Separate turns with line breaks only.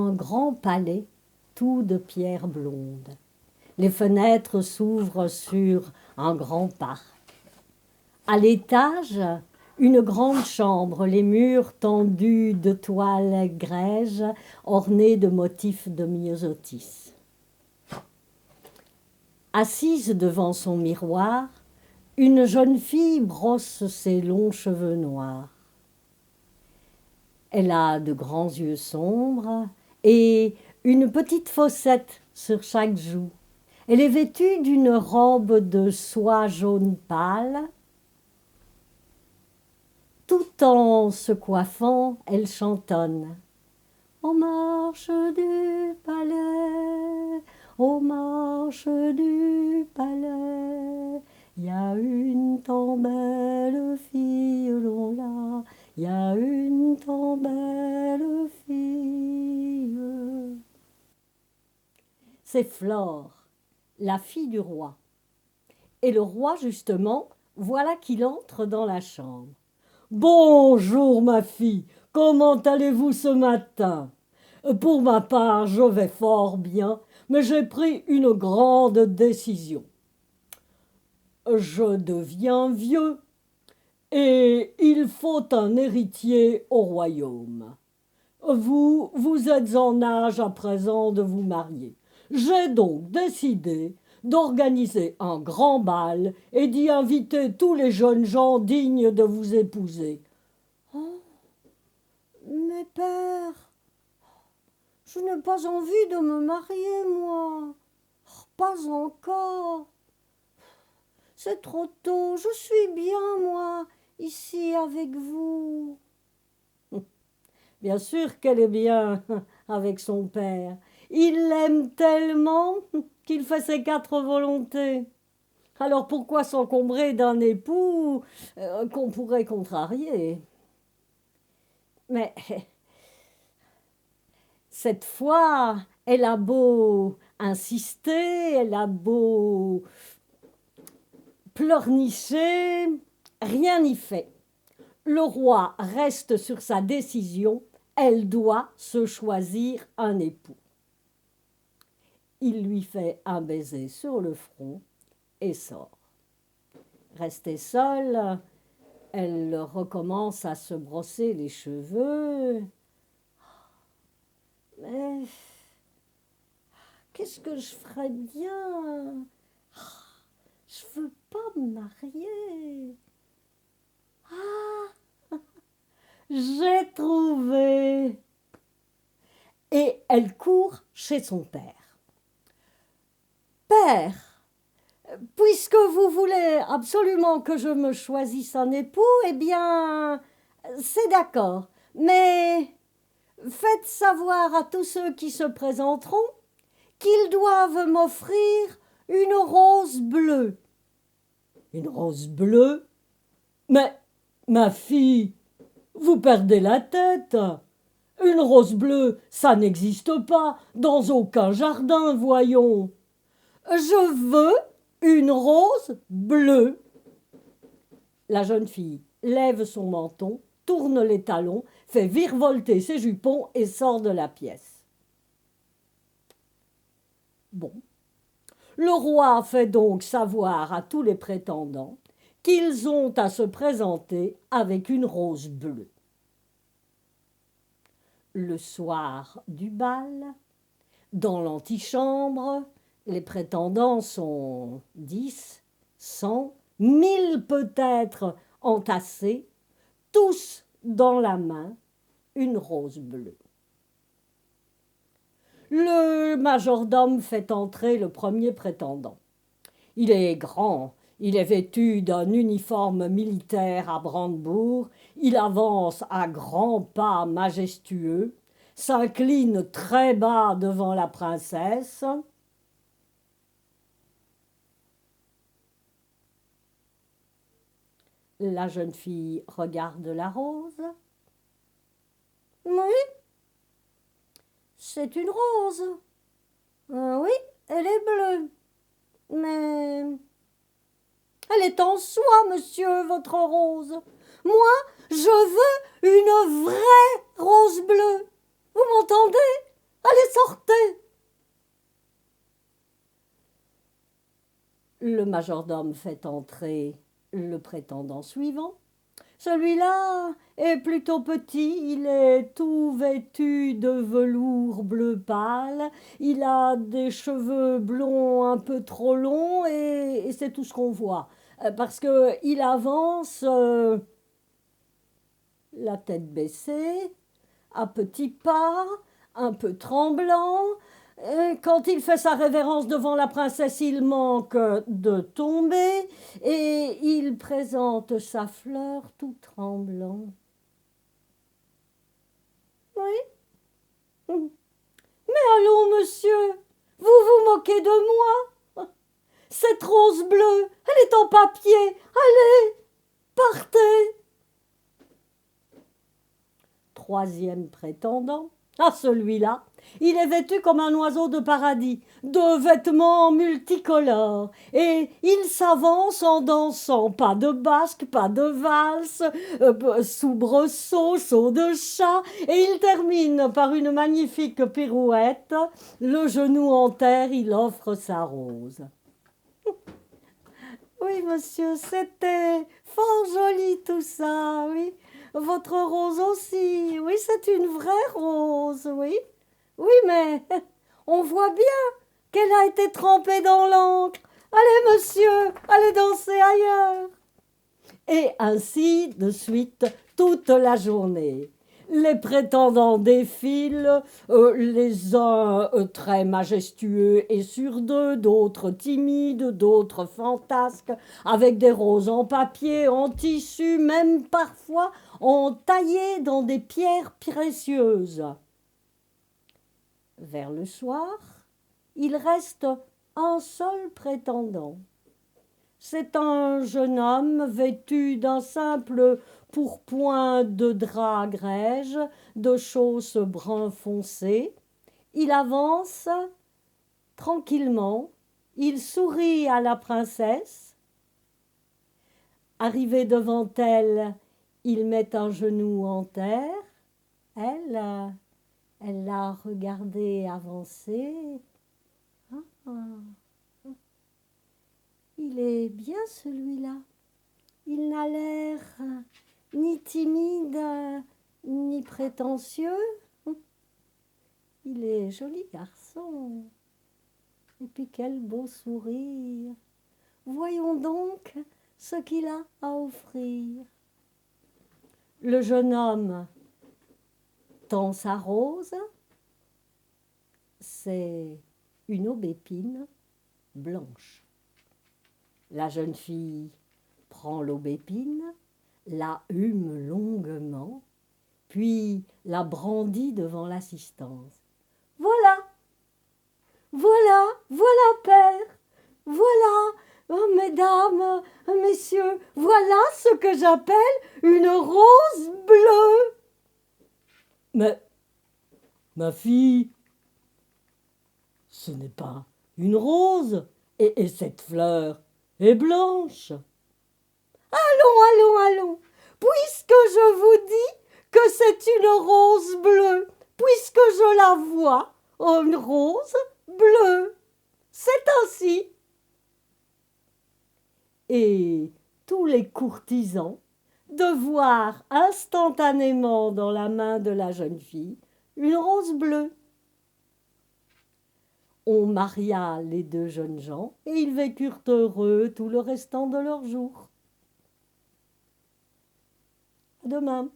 un grand palais, tout de pierre blonde. Les fenêtres s'ouvrent sur un grand parc. À l'étage, une grande chambre, les murs tendus de toile grège, ornés de motifs de myosotis. Assise devant son miroir, une jeune fille brosse ses longs cheveux noirs. Elle a de grands yeux sombres et une petite fossette sur chaque joue. Elle est vêtue d'une robe de soie jaune pâle. Tout en se coiffant, elle chantonne. Aux marches du palais, aux marches du palais, il y a une tant belle fille, là, il y a une tant belle fille. C'est Flore, la fille du roi. Et le roi, justement, voilà qu'il entre dans la chambre. « Bonjour, ma fille, comment allez-vous ce matin ? Pour ma part, je vais fort bien, mais j'ai pris une grande décision. Je deviens vieux et il faut un héritier au royaume. Vous êtes en âge à présent de vous marier. J'ai donc décidé d'organiser un grand bal et d'y inviter tous les jeunes gens dignes de vous épouser. »« Oh, mais père, je n'ai pas envie de me marier, moi. Pas encore. C'est trop tôt, je suis bien, moi, ici avec vous. » Bien sûr qu'elle est bien avec son père. Il l'aime tellement qu'il fait ses 4 volontés. Alors pourquoi s'encombrer d'un époux qu'on pourrait contrarier ? Mais cette fois, elle a beau insister, elle a beau pleurnicher, rien n'y fait. Le roi reste sur sa décision, elle doit se choisir un époux. Il lui fait un baiser sur le front et sort. Restée seule, elle recommence à se brosser les cheveux. Mais qu'est-ce que je ferais bien ? Je veux pas me marier. Ah, j'ai trouvé. Et elle court chez son père. Père, puisque vous voulez absolument que je me choisisse un époux, eh bien, c'est d'accord. Mais faites savoir à tous ceux qui se présenteront qu'ils doivent m'offrir une rose bleue. Une rose bleue ? Mais, ma fille, vous perdez la tête. Une rose bleue, ça n'existe pas dans aucun jardin, voyons. Je veux une rose bleue. La jeune fille lève son menton, tourne les talons, fait virevolter ses jupons et sort de la pièce. Bon. Le roi fait donc savoir à tous les prétendants qu'ils ont à se présenter avec une rose bleue. Le soir du bal, dans l'antichambre, les prétendants sont 10, 100, 1000 peut-être entassés, tous dans la main, une rose bleue. Le majordome fait entrer le premier prétendant. Il est grand, il est vêtu d'un uniforme militaire à brandebourg, il avance à grands pas majestueux, s'incline très bas devant la princesse. La jeune fille regarde la rose. Oui, c'est une rose. Oui, elle est bleue. Mais elle est en soie, monsieur, votre rose. Moi, je veux une vraie rose bleue. Vous m'entendez ? Le majordome fait entrer le prétendant suivant. Celui-là est plutôt petit, il est tout vêtu de velours bleu pâle, il a des cheveux blonds un peu trop longs et c'est tout ce qu'on voit. Parce qu'il avance la tête baissée, à petits pas, un peu tremblant. Et quand il fait sa révérence devant la princesse, il manque de tomber et il présente sa fleur tout tremblant. Oui. Mais allons, monsieur, vous vous moquez de moi. Cette rose bleue, elle est en papier. Allez, partez. Troisième prétendant. Ah, celui-là, il est vêtu comme un oiseau de paradis, de vêtements multicolores, et il s'avance en dansant, pas de basque, pas de valse, soubresaut, saut de chat, et il termine par une magnifique pirouette, le genou en terre, il offre sa rose. Oui, monsieur, c'était fort joli tout ça, oui. Votre rose aussi, oui, c'est une vraie rose, oui. Oui, mais on voit bien qu'elle a été trempée dans l'encre. Allez, monsieur, allez danser ailleurs. Et ainsi de suite toute la journée. Les prétendants défilent, les uns très majestueux et sur deux, d'autres timides, d'autres fantasques, avec des roses en papier, en tissu, même parfois entaillées dans des pierres précieuses. Vers le soir, il reste un seul prétendant. C'est un jeune homme vêtu d'un simple pourpoint de drap grège, de chausses brun foncé. Il avance tranquillement, il sourit à la princesse. Arrivé devant elle, il met un genou en terre. Elle l'a regardé avancer. Ah. Il est bien celui-là. Il n'a l'air ni timide, ni prétentieux. Il est joli garçon. Et puis quel beau sourire. Voyons donc ce qu'il a à offrir. Le jeune homme tend sa rose. C'est une aubépine blanche. La jeune fille prend l'aubépine, la hume longuement, puis la brandit devant l'assistance. Voilà, voilà, voilà, père, voilà, oh, mesdames, messieurs, voilà ce que j'appelle une rose bleue. Mais, ma fille, ce n'est pas une rose, et cette fleur est blanche. Allons, puisque je vous dis que c'est une rose bleue, puisque je la vois, une rose bleue, c'est ainsi. Et tous les courtisans, de voir instantanément dans la main de la jeune fille une rose bleue. On maria les deux jeunes gens et ils vécurent heureux tout le restant de leurs jours. À demain.